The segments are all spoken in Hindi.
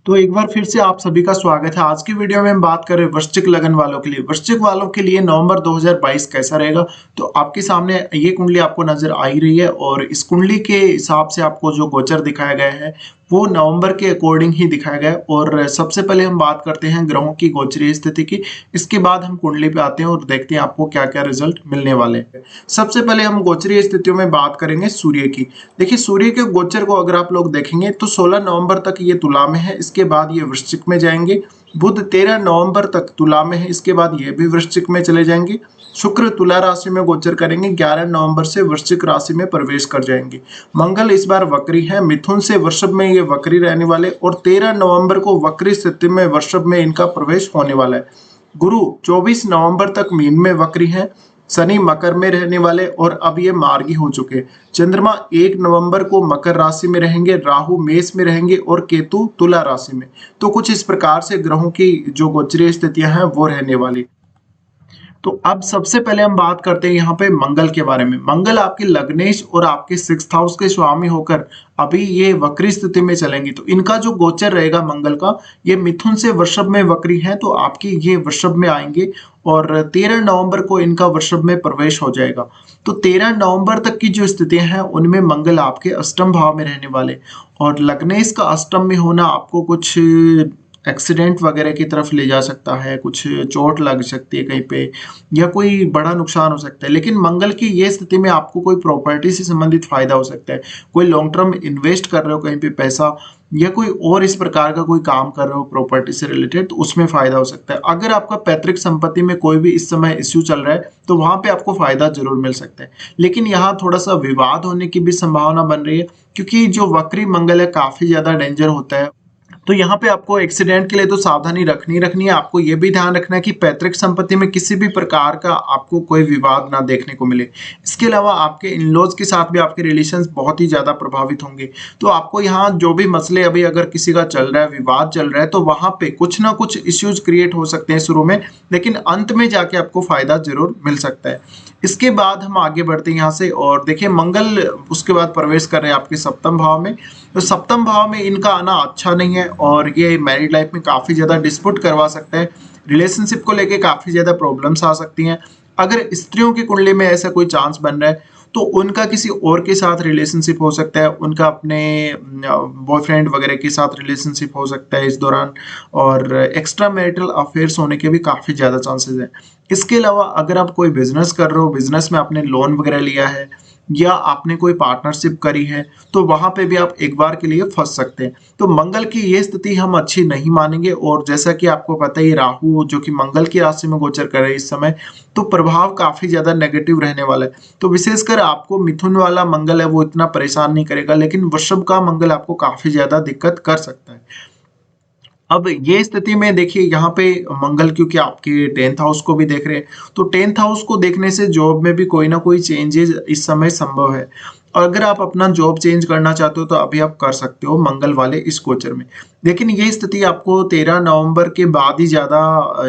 तो एक बार फिर से आप सभी का स्वागत है। आज की वीडियो में हम बात कर रहे हैं वृश्चिक लगन वालों के लिए। वृश्चिक वालों के लिए नवंबर 2022 कैसा रहेगा। तो आपके सामने ये कुंडली आपको नजर आ ही रही है और इस कुंडली के हिसाब से आपको जो गोचर दिखाया गया है वो नवंबर के अकॉर्डिंग ही दिखाया गया है। और सबसे पहले हम बात करते हैं ग्रहों की गोचरीय स्थिति की। इसके बाद हम कुंडली पे आते हैं और देखते हैं आपको क्या क्या रिजल्ट मिलने वाले हैं। सबसे पहले हम गोचरीय स्थितियों में बात करेंगे सूर्य की। देखिए सूर्य के गोचर को अगर आप लोग देखेंगे तो 16 नवंबर तक ये तुला में है, इसके बाद ये वृश्चिक में जाएंगे। बुध 13 नवंबर तक तुला में है, इसके बाद ये भी वृश्चिक में चले जाएंगे। शुक्र तुला राशि में गोचर करेंगे, 11 नवंबर से वृश्चिक राशि में प्रवेश कर जाएंगे। मंगल इस बार वक्री है, मिथुन से वृषभ में ये वक्री रहने वाले और 13 नवंबर को वक्री स्थिति में वृषभ में इनका प्रवेश होने वाला है। गुरु 24 नवंबर तक मीन में वक्री है, शनि मकर में रहने वाले और अब ये मार्गी हो चुके। चंद्रमा 1 नवंबर को मकर राशि में रहेंगे, राहु मेष में रहेंगे और केतु तुला राशि में। तो कुछ इस प्रकार से ग्रहों की जो गोचरीय स्थितियां हैं वो रहने वाली। तो अब सबसे पहले हम बात करते हैं यहाँ पे मंगल के बारे में। मंगल आपके लग्नेश और आपके 6th हाउस के स्वामी होकर अभी ये वक्री स्थिति में चलेंगी। तो इनका जो गोचर रहेगा मंगल का, ये मिथुन से वृषभ में वक्री है, तो आपकी ये वृषभ में आएंगे और 13 नवंबर को इनका वृषभ में प्रवेश हो जाएगा। तो 13 नवंबर तक की जो स्थितियां हैं उनमें मंगल आपके अष्टम भाव में रहने वाले और लग्नेश का अष्टम में होना आपको कुछ एक्सीडेंट वगैरह की तरफ ले जा सकता है, कुछ चोट लग सकती है कहीं पे या कोई बड़ा नुकसान हो सकता है। लेकिन मंगल की ये स्थिति में आपको कोई प्रॉपर्टी से संबंधित फायदा हो सकता है, कोई लॉन्ग टर्म इन्वेस्ट कर रहे हो कहीं पे पैसा या कोई और इस प्रकार का कोई काम कर रहे हो प्रॉपर्टी से रिलेटेड, तो उसमें फायदा हो सकता है। अगर आपका पैतृक संपत्ति में कोई भी इस समय इश्यू चल रहा है तो वहां पे आपको फायदा जरूर मिल सकता है। लेकिन यहाँ थोड़ा सा विवाद होने की भी संभावना बन रही है, क्योंकि जो वक्री मंगल है काफी ज्यादा डेंजर होता है। तो यहाँ पे आपको एक्सीडेंट के लिए तो सावधानी रखनी है। आपको ये भी ध्यान रखना है कि पैतृक संपत्ति में किसी भी प्रकार का आपको कोई विवाद ना देखने को मिले। इसके अलावा आपके इनलॉज के साथ भी आपके रिलेशंस बहुत ही ज्यादा प्रभावित होंगे। तो आपको यहाँ जो भी मसले अभी अगर किसी का चल रहा है, विवाद चल रहा है, तो वहां पे कुछ ना कुछ इश्यूज क्रिएट हो सकते हैं शुरू में, लेकिन अंत में जाके आपको फायदा जरूर मिल सकता है। इसके बाद हम आगे बढ़ते हैं यहाँ से और देखिए मंगल उसके बाद प्रवेश कर रहे हैं आपके सप्तम भाव में। तो सप्तम भाव में इनका आना अच्छा नहीं है और ये मैरिड लाइफ में काफी ज्यादा डिस्प्यूट करवा सकता है। रिलेशनशिप को लेके काफी ज्यादा प्रॉब्लम्स आ सकती हैं। अगर स्त्रियों की कुंडली में ऐसा कोई चांस बन रहा है तो उनका किसी और के साथ रिलेशनशिप हो सकता है, उनका अपने बॉयफ्रेंड वगैरह के साथ रिलेशनशिप हो सकता है इस दौरान, और एक्स्ट्रा मैरिटल अफेयर्स होने के भी काफी ज्यादा चांसेस हैं। इसके अलावा अगर आप कोई बिजनेस कर रहे हो, बिजनेस में आपने लोन वगैरह लिया है या आपने कोई पार्टनरशिप करी है, तो वहां पे भी आप एक बार के लिए फंस सकते हैं। तो मंगल की ये स्थिति हम अच्छी नहीं मानेंगे और जैसा कि आपको पता ही राहु जो कि मंगल की राशि में गोचर कर रहे हैं इस समय, तो प्रभाव काफी ज्यादा नेगेटिव रहने वाला है। तो विशेषकर आपको मिथुन वाला मंगल है वो इतना परेशान नहीं करेगा, लेकिन वृषभ का मंगल आपको काफी ज्यादा दिक्कत कर सकता है। अब ये स्थिति में देखिए यहाँ पे मंगल क्योंकि आपके 10th हाउस को भी देख रहे हैं, तो 10th हाउस को देखने से जॉब में भी कोई ना कोई चेंजेस इस समय संभव है। और अगर आप अपना जॉब चेंज करना चाहते हो तो अभी आप कर सकते हो मंगल वाले इस गोचर में। लेकिन ये स्थिति आपको 13 नवंबर के बाद ही ज्यादा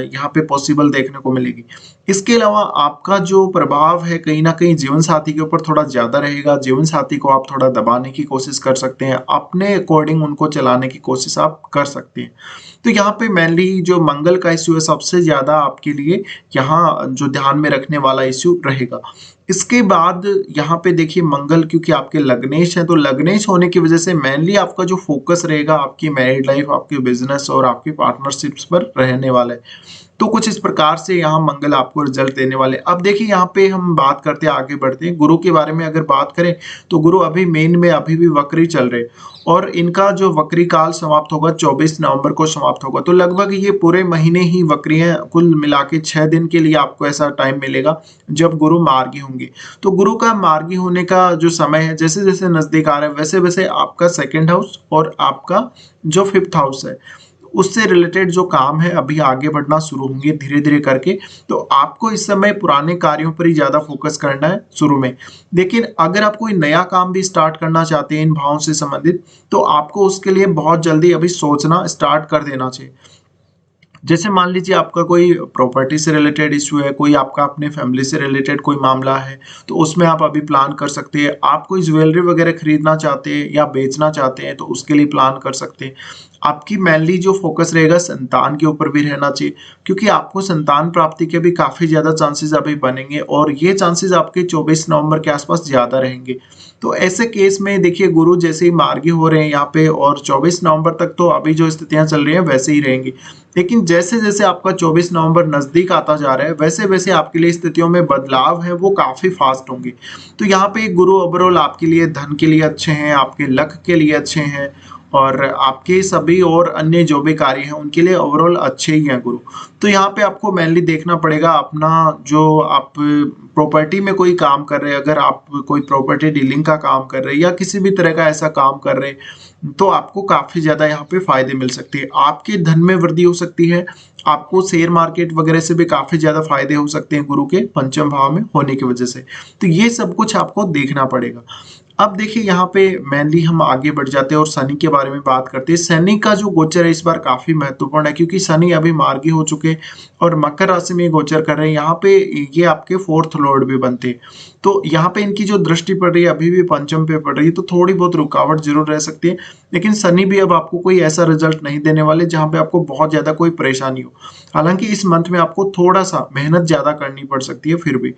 यहाँ पे पॉसिबल देखने को मिलेगी। इसके अलावा आपका जो प्रभाव है कहीं ना कहीं जीवन साथी के ऊपर थोड़ा ज्यादा रहेगा। जीवन साथी को आप थोड़ा दबाने की कोशिश कर सकते हैं, अपने अकॉर्डिंग उनको चलाने की कोशिश आप कर सकते हैं। तो यहाँ पे मेनली जो मंगल का इश्यू है सबसे ज्यादा आपके लिए यहाँ जो ध्यान में रखने वाला इश्यू रहेगा। इसके बाद यहाँ पे देखिए मंगल क्योंकि आपके लग्नेश है, तो लग्नेश होने की वजह से मेनली आपका जो फोकस रहेगा आपकी मैरिड लाइफ, आपके बिजनेस और आपकी पार्टनरशिप्स पर रहने वाला है। तो कुछ इस प्रकार से यहाँ मंगल आपको रिजल्ट देने वाले। अब देखिए यहाँ पे हम बात करते हैं, आगे बढ़ते हैं गुरु के बारे में। अगर बात करें तो गुरु अभी मेन में अभी भी वक्री चल रहे और इनका जो वक्री काल समाप्त होगा 24 नवंबर को समाप्त होगा। तो लगभग ये पूरे महीने ही वक्री है, कुल मिला के 6 दिन के लिए आपको ऐसा टाइम मिलेगा जब गुरु मार्गी होंगे। तो गुरु का मार्गी होने का जो समय है जैसे जैसे नजदीक आ रहा है वैसे वैसे आपका 2nd हाउस और आपका जो 5th हाउस है उससे रिलेटेड जो काम है अभी आगे बढ़ना शुरू होंगे धीरे धीरे करके। तो आपको इस समय पुराने कार्यों पर ही ज्यादा फोकस करना है शुरू में। लेकिन अगर आप कोई नया काम भी स्टार्ट करना चाहते हैं इन भावों से संबंधित, तो आपको उसके लिए बहुत जल्दी अभी सोचना स्टार्ट कर देना चाहिए। जैसे मान लीजिए आपका कोई प्रॉपर्टी से रिलेटेड इशू है, कोई आपका अपने फैमिली से रिलेटेड कोई मामला है, तो उसमें आप अभी प्लान कर सकते हैं। आप कोई ज्वेलरी वगैरह खरीदना चाहते हैं या बेचना चाहते हैं तो उसके लिए प्लान कर सकते हैं। आपकी मेनली जो फोकस रहेगा संतान के ऊपर भी रहना चाहिए, क्योंकि आपको संतान प्राप्ति के भी काफी ज्यादा चांसेस अभी बनेंगे और ये चांसेस आपके 24 नवंबर के आसपास ज्यादा रहेंगे। तो ऐसे केस में देखिए गुरु जैसे ही मार्गी हो रहे हैं यहाँ पे, और 24 नवंबर तक तो अभी जो स्थितियां चल रही हैं वैसे ही रहेंगी। लेकिन जैसे जैसे आपका 24 नवंबर नजदीक आता जा रहा है, वैसे वैसे आपके लिए स्थितियों में बदलाव है वो काफी फास्ट होंगे। तो यहाँ पे गुरु ओवरऑल आपके लिए धन के लिए अच्छे हैं, आपके लक के लिए अच्छे हैं, और आपके सभी और अन्य जो भी कार्य हैं उनके लिए ओवरऑल अच्छे ही हैं गुरु। तो यहाँ पे आपको मेनली देखना पड़ेगा अपना, जो आप प्रॉपर्टी में कोई काम कर रहे हैं, अगर आप कोई प्रॉपर्टी डीलिंग का काम कर रहे हैं या किसी भी तरह का ऐसा काम कर रहे हैं, तो आपको काफी ज्यादा यहाँ पे फायदे मिल सकते हैं। आपके धन में वृद्धि हो सकती है, आपको शेयर मार्केट वगैरह से भी काफी ज्यादा फायदे हो सकते हैं गुरु के पंचम भाव में होने की वजह से। तो ये सब कुछ आपको देखना पड़ेगा। अब देखिए यहाँ पे मेनली हम आगे बढ़ जाते हैं और शनि के बारे में बात करते हैं। शनि का जो गोचर है इस बार काफी महत्वपूर्ण है, क्योंकि शनि अभी मार्गी हो चुके हैं और मकर राशि में गोचर कर रहे हैं। यहाँ पे ये आपके फोर्थ लॉर्ड भी बनते हैं, तो यहाँ पे इनकी जो दृष्टि पड़ रही है अभी भी पंचम पे पड़ रही है, तो थोड़ी बहुत रुकावट जरूर रह सकती है। लेकिन शनि भी अब आपको कोई ऐसा रिजल्ट नहीं देने वाले जहां पे आपको बहुत ज्यादा कोई परेशानी हो। हालांकि इस मंथ में आपको थोड़ा सा मेहनत ज्यादा करनी पड़ सकती है फिर भी।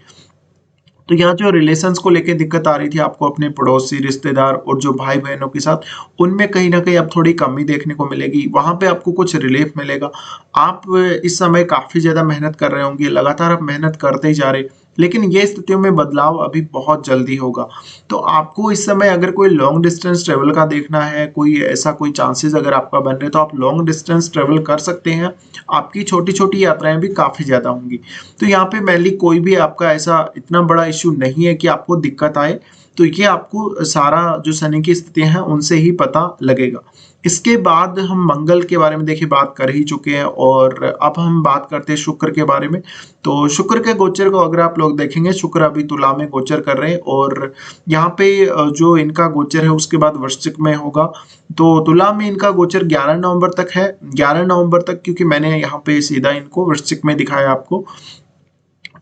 तो यहाँ जो रिलेशंस को लेके दिक्कत आ रही थी आपको अपने पड़ोसी, रिश्तेदार और जो भाई बहनों के साथ, उनमें कहीं ना कहीं अब थोड़ी कमी देखने को मिलेगी, वहां पे आपको कुछ रिलीफ मिलेगा। आप इस समय काफी ज्यादा मेहनत कर रहे होंगे, लगातार आप मेहनत करते ही जा रहे, लेकिन ये स्थितियों में बदलाव अभी बहुत जल्दी होगा। तो आपको इस समय अगर कोई लॉन्ग डिस्टेंस ट्रेवल का देखना है, कोई ऐसा कोई चांसेस अगर आपका बन रहे, तो आप लॉन्ग डिस्टेंस ट्रेवल कर सकते हैं। आपकी छोटी छोटी यात्राएं भी काफी ज्यादा होंगी। तो यहाँ पे मेनली कोई भी आपका ऐसा इतना बड़ा इश्यू नहीं है कि आपको दिक्कत आए। तो ये आपको सारा जो शनि की स्थितियां हैं उनसे ही पता लगेगा। इसके बाद हम मंगल के बारे में देखिए बात कर ही चुके हैं, और अब हम बात करते हैं शुक्र के बारे में। तो शुक्र के गोचर को अगर आप लोग देखेंगे, शुक्र अभी तुला में गोचर कर रहे हैं, और यहाँ पे जो इनका गोचर है उसके बाद वृश्चिक में होगा। तो तुला में इनका गोचर 11 नवंबर तक है, 11 नवंबर तक, क्योंकि मैंने यहाँ पे सीधा इनको वृश्चिक में दिखाया आपको।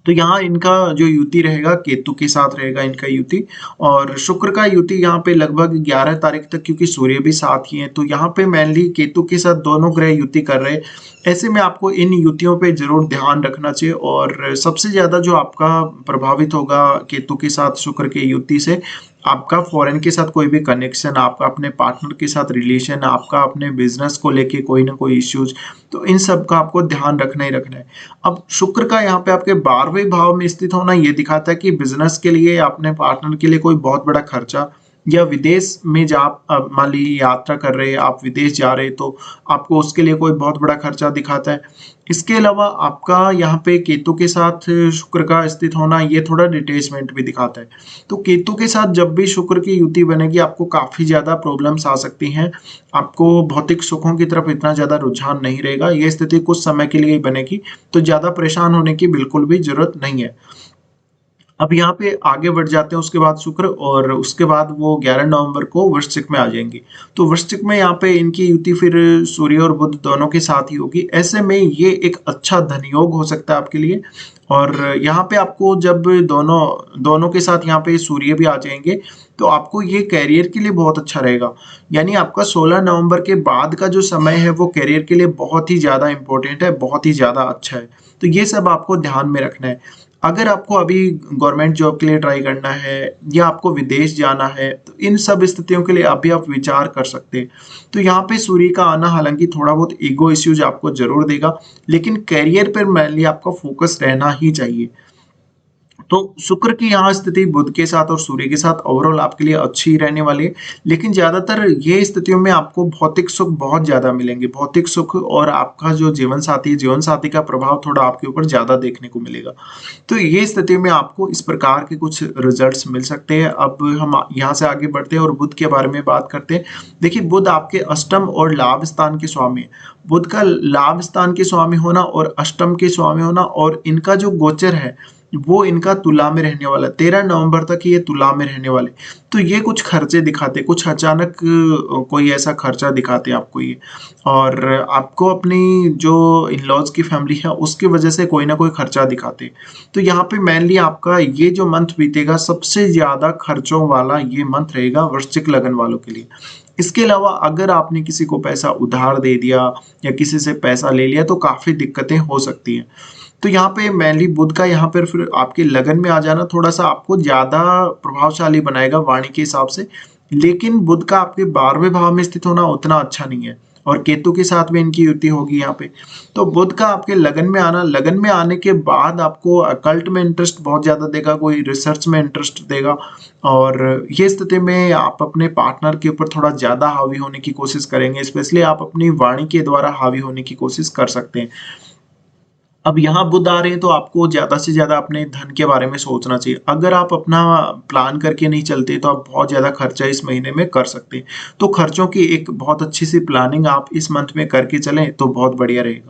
तो यहाँ इनका जो युति रहेगा केतु के साथ रहेगा इनका युति, और शुक्र का युति यहाँ पे लगभग 11 तारीख तक, क्योंकि सूर्य भी साथ ही है, तो यहाँ पे मेनली केतु के साथ दोनों ग्रह युति कर रहे हैं। ऐसे में आपको इन युतियों पे जरूर ध्यान रखना चाहिए, और सबसे ज्यादा जो आपका प्रभावित होगा केतु के साथ शुक्र के युति से, आपका फॉरेन के साथ कोई भी कनेक्शन, आपका अपने पार्टनर के साथ रिलेशन, आपका अपने बिजनेस को लेके कोई ना कोई इश्यूज, तो इन सब का आपको ध्यान रखना ही रखना है। अब शुक्र का यहाँ पे आपके 12वें भाव में स्थित होना ये दिखाता है कि बिजनेस के लिए, अपने पार्टनर के लिए कोई बहुत बड़ा खर्चा, या विदेश में जा आप मान लीजिए यात्रा कर रहे हैं, आप विदेश जा रहे हैं, तो आपको उसके लिए कोई बहुत बड़ा खर्चा दिखाता है। इसके अलावा आपका यहाँ पे केतु के साथ शुक्र का स्थित होना ये थोड़ा डिटेचमेंट भी दिखाता है। तो केतु के साथ जब भी शुक्र की युति बनेगी आपको काफी ज्यादा प्रॉब्लम्स आ सकती हैं, आपको भौतिक सुखों की तरफ इतना ज्यादा रुझान नहीं रहेगा। ये स्थिति कुछ समय के लिए ही बनेगी, तो ज्यादा परेशान होने की बिल्कुल भी जरूरत नहीं है। अब यहाँ पे आगे बढ़ जाते हैं उसके बाद शुक्र, और उसके बाद वो 11 नवंबर को वृश्चिक में आ जाएंगे। तो वृश्चिक में यहाँ पे इनकी युति फिर सूर्य और बुध दोनों के साथ ही होगी। ऐसे में ये एक अच्छा धन योग हो सकता है आपके लिए। और यहाँ पे आपको जब दोनों दोनों के साथ यहाँ पे सूर्य भी आ जाएंगे, तो आपको ये कैरियर के लिए बहुत अच्छा रहेगा। यानी आपका 16 नवंबर के बाद का जो समय है वो कैरियर के लिए बहुत ही ज्यादा इंपॉर्टेंट है, बहुत ही ज्यादा अच्छा है। तो ये सब आपको ध्यान में रखना है। अगर आपको अभी गवर्नमेंट जॉब के लिए ट्राई करना है, या आपको विदेश जाना है, तो इन सब स्थितियों के लिए अभी आप विचार कर सकते हैं। तो यहाँ पे सूर्य का आना हालांकि थोड़ा बहुत ईगो इश्यूज आपको जरूर देगा, लेकिन कैरियर पर मेनली आपका फोकस रहना ही चाहिए। तो शुक्र की यहाँ स्थिति बुध के साथ और सूर्य के साथ ओवरऑल आपके लिए अच्छी रहने वाली है, लेकिन ज्यादातर ये स्थितियों में आपको भौतिक सुख बहुत ज्यादा मिलेंगे। भौतिक सुख और आपका जो जीवन साथी का प्रभाव थोड़ा आपके ऊपर ज्यादा देखने को मिलेगा। तो ये स्थिति में आपको इस प्रकार के कुछ रिजल्ट्स मिल सकते हैं। अब हम यहाँ से आगे बढ़ते हैं और बुध के बारे में बात करते हैं। देखिए बुध आपके अष्टम और लाभ स्थान के स्वामी है। बुध का लाभ स्थान के स्वामी होना और अष्टम के स्वामी होना, और इनका जो गोचर है वो इनका तुला में रहने वाला है। 13 नवंबर तक ये तुला में रहने वाले। तो ये कुछ खर्चे दिखाते, कुछ अचानक कोई ऐसा खर्चा दिखाते आपको ये, और आपको अपनी जो इन-लॉज़ की फैमिली है उसकी वजह से कोई ना कोई खर्चा दिखाते। तो यहाँ पे मेनली आपका ये जो मंथ बीतेगा सबसे ज़्यादा खर्चों वाला ये मंथ रहेगा वृश्चिक लगन वालों के लिए। इसके अलावा अगर आपने किसी को पैसा उधार दे दिया या किसी से पैसा ले लिया तो काफ़ी दिक्कतें हो सकती हैं। तो यहाँ पे मेनली बुध का यहाँ पर फिर आपके लगन में आ जाना थोड़ा-सा आपको ज़्यादा प्रभावशाली बनाएगा वाणी के हिसाब से। लेकिन बुध का आपके 12वें भाव में स्थित होना उतना अच्छा नहीं है, और केतु के साथ में इनकी युति होगी यहाँ पे। तो बुध का आपके लगन में आना, लगन में आने के बाद आपको अकल्ट में इंटरेस्ट बहुत ज़्यादा देगा, कोई रिसर्च में इंटरेस्ट देगा, और ये स्थिति में आप अपने पार्टनर के ऊपर थोड़ा ज़्यादा हावी होने की कोशिश करेंगे, स्पेशली आप अपनी वाणी के द्वारा हावी होने की कोशिश कर सकते हैं। अब यहाँ बुध आ रहे हैं तो आपको ज़्यादा से ज़्यादा अपने धन के बारे में सोचना चाहिए। अगर आप अपना प्लान करके नहीं चलते तो आप बहुत ज़्यादा खर्चा इस महीने में कर सकते हैं। तो खर्चों की एक बहुत अच्छी सी प्लानिंग आप इस मंथ में करके चलें तो बहुत बढ़िया रहेगा।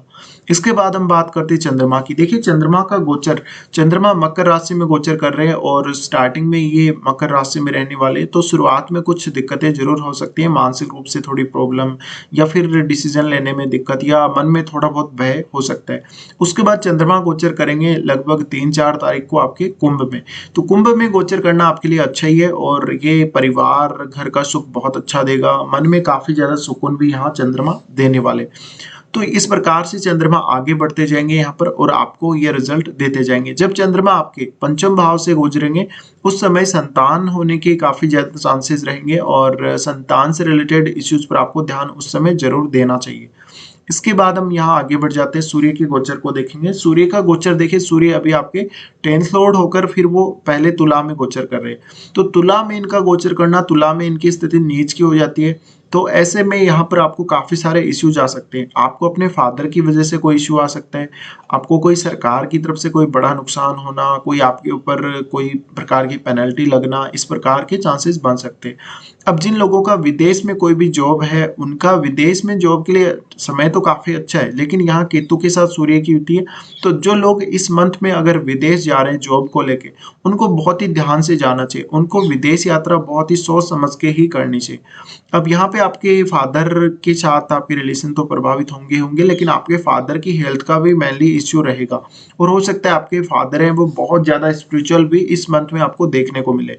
इसके बाद हम बात करते हैं चंद्रमा की। देखिए चंद्रमा का गोचर, चंद्रमा मकर राशि में गोचर कर रहे हैं और स्टार्टिंग में ये मकर राशि में रहने वाले, तो शुरुआत में कुछ दिक्कतें जरूर हो सकती हैं, मानसिक रूप से थोड़ी प्रॉब्लम या फिर डिसीजन लेने में दिक्कत या मन में थोड़ा बहुत भय हो सकता है। उसके बाद चंद्रमा गोचर करेंगे लगभग 3-4 तारीख को आपके कुंभ में। तो कुंभ में गोचर करना आपके लिए अच्छा ही है, और ये परिवार घर का सुख बहुत अच्छा देगा, मन में काफी ज्यादा सुकून भी यहाँ चंद्रमा देने वाले। तो इस प्रकार से चंद्रमा आगे बढ़ते जाएंगे यहाँ पर और आपको ये रिजल्ट देते जाएंगे। जब चंद्रमा आपके पंचम भाव से गुजरेंगे उस समय संतान होने के काफी ज्यादा चांसेस रहेंगे, और संतान से रिलेटेड इश्यूज पर आपको ध्यान उस समय जरूर देना चाहिए। इसके बाद हम यहाँ आगे बढ़ जाते हैं, सूर्य के गोचर को देखेंगे। सूर्य का गोचर देखिए, सूर्य अभी आपके 10th लॉर्ड होकर फिर वो पहले तुला में गोचर कर रहे हैं। तो तुला में इनका गोचर करना, तुला में इनकी स्थिति नीच की हो जाती है। तो ऐसे में यहाँ पर आपको काफी सारे इश्यूज आ सकते हैं। आपको अपने फादर की वजह से कोई इश्यू आ सकता है, आपको कोई सरकार की तरफ से कोई बड़ा नुकसान होना, कोई आपके ऊपर कोई प्रकार की पेनल्टी लगना, इस प्रकार के चांसेस बन सकते हैं। अब जिन लोगों का विदेश में कोई भी जॉब है, उनका विदेश में जॉब के लिए समय तो काफी अच्छा है, लेकिन यहाँ केतु के साथ सूर्य की युति है। तो जो लोग इस मंथ में अगर विदेश जा रहे हैं जॉब को लेके, उनको बहुत ही ध्यान से जाना चाहिए, उनको विदेश यात्रा बहुत ही सोच समझ के ही करनी चाहिए। अब यहाँ पे आपके फादर के साथ आपके रिलेशन तो प्रभावित होंगे होंगे, लेकिन आपके फादर की हेल्थ का भी मेनली इश्यू रहेगा, और हो सकता है आपके फादर हैं वो बहुत ज्यादा स्पिरिचुअल भी इस मंथ में आपको देखने को मिले।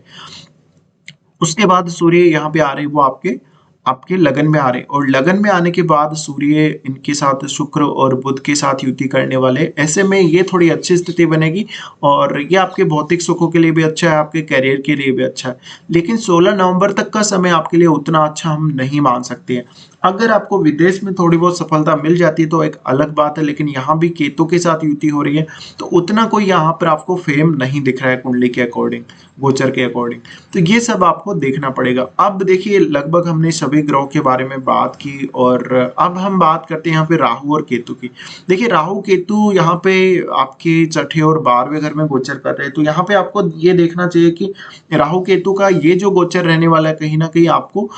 उसके बाद सूर्य यहाँ पे आ रहे हैं, वो आपके आपके लगन में आ रहे, और लगन में आने के बाद सूर्य इनके साथ शुक्र और बुध के साथ युति करने वाले। ऐसे में ये थोड़ी अच्छी स्थिति बनेगी, और ये आपके भौतिक सुखों के लिए भी अच्छा है, आपके करियर के लिए भी अच्छा है। लेकिन 16 नवंबर तक का समय आपके लिए उतना अच्छा हम नहीं मान सकते हैं। अगर आपको विदेश में थोड़ी बहुत सफलता मिल जाती है तो एक अलग बात है, लेकिन यहाँ भी केतु के साथ युति हो रही है तो उतना कोई यहाँ पर आपको फेम नहीं दिख रहा है कुंडली के अकॉर्डिंग, गोचर के अकॉर्डिंग। तो ये सब आपको देखना पड़ेगा। अब देखिए लगभग हमने सभी ग्रहों के बारे में बात की, और अब हम बात करते हैं यहाँ पे राहु और केतु की। देखिए राहु केतु यहाँ पे आपके छठे और 12वें घर में गोचर कर रहे हैं, तो यहाँ पे आपको ये देखना चाहिए कि राहु केतु का ये जो गोचर रहने वाला है, कहीं ना कहीं आपको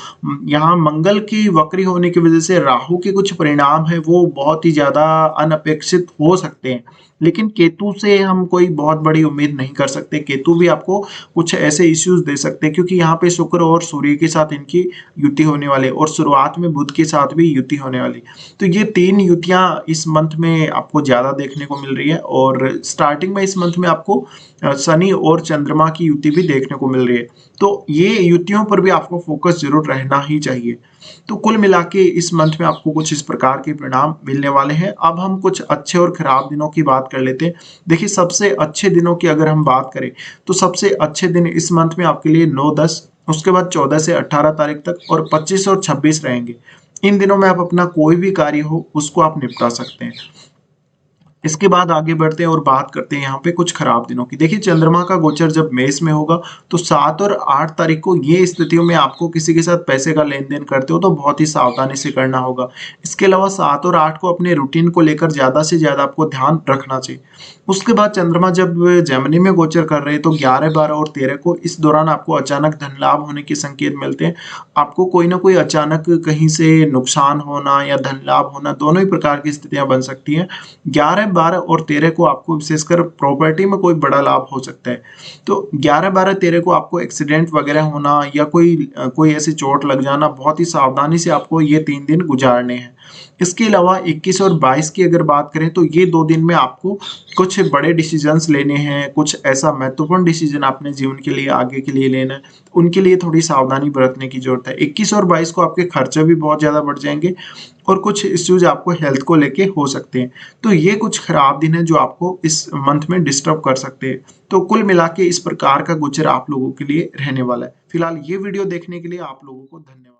यहाँ मंगल की वक्री होने की वजह से राहु के कुछ परिणाम है वो बहुत ही ज्यादा अनपेक्षित हो सकते हैं, लेकिन केतु से हम कोई बहुत बड़ी उम्मीद नहीं कर सकते। केतु भी आपको कुछ ऐसे इश्यूज दे सकते हैं, क्योंकि यहाँ पे शुक्र और सूर्य के साथ इनकी युति होने वाली, और शुरुआत में बुध के साथ भी युति होने वाली। तो ये 3 युतियां इस मंथ में आपको ज्यादा देखने को मिल रही है, और स्टार्टिंग में इस मंथ में आपको शनि और चंद्रमा की युति भी देखने को मिल रही है। तो ये युतियों पर भी आपको फोकस जरूर रहना ही चाहिए। तो कुल मिला के इस मंथ में आपको कुछ इस प्रकार के परिणाम मिलने वाले हैं। अब हम कुछ अच्छे और खराब दिनों की बात कर लेते हैं। देखिए सबसे अच्छे दिनों की अगर हम बात करें तो सबसे अच्छे दिन इस मंथ में आपके लिए 9-10, उसके बाद 14 से 18 तारीख तक, और 25 और 26 रहेंगे। इन दिनों में आप अपना कोई भी कार्य हो उसको आप निपटा सकते हैं। इसके बाद आगे बढ़ते हैं और बात करते हैं यहाँ पे कुछ खराब दिनों की। देखिए चंद्रमा का गोचर जब मेष में होगा तो 7 और 8 तारीख को ये स्थितियों में आपको किसी के साथ पैसे का लेन देन करते हो तो बहुत ही सावधानी से करना होगा। इसके अलावा 7 और 8 को अपने रूटीन को लेकर ज्यादा से ज्यादा आपको ध्यान रखना चाहिए। उसके बाद चंद्रमा जब जेमिनी में गोचर कर रहे हैं तो 11, 12 और 13 को, इस दौरान आपको अचानक धन लाभ होने के संकेत मिलते हैं। आपको कोई ना कोई अचानक कहीं से नुकसान होना या धन लाभ होना, दोनों ही प्रकार की स्थितियां बन सकती हैं। 11, 12 और 13 को आपको विशेषकर प्रॉपर्टी में कोई बड़ा लाभ हो सकता है। तो 11, 12, 13 को आपको एक्सीडेंट वगैरह होना या कोई ऐसी चोट लग जाना, बहुत ही सावधानी से आपको ये 3 दिन गुजारने हैं। इसके अलावा 21 और 22 की अगर बात करें तो ये 2 दिन में आपको कुछ बड़े डिसीजंस लेने हैं, कुछ ऐसा महत्वपूर्ण डिसीजन अपने जीवन के लिए आगे के लिए लेना है, उनके लिए थोड़ी सावधानी बरतने की जरूरत है। 21 और 22 को आपके खर्चे भी बहुत ज़्यादा बढ़ जाएंगे और कुछ इश्यूज आपको हेल्थ को लेके हो सकते हैं। तो ये कुछ खराब दिन है जो आपको इस मंथ में डिस्टर्ब कर सकते हैं। तो कुल मिला के इस प्रकार का गोचर आप लोगों के लिए रहने वाला है। फिलहाल ये वीडियो देखने के लिए आप लोगों को धन्यवाद।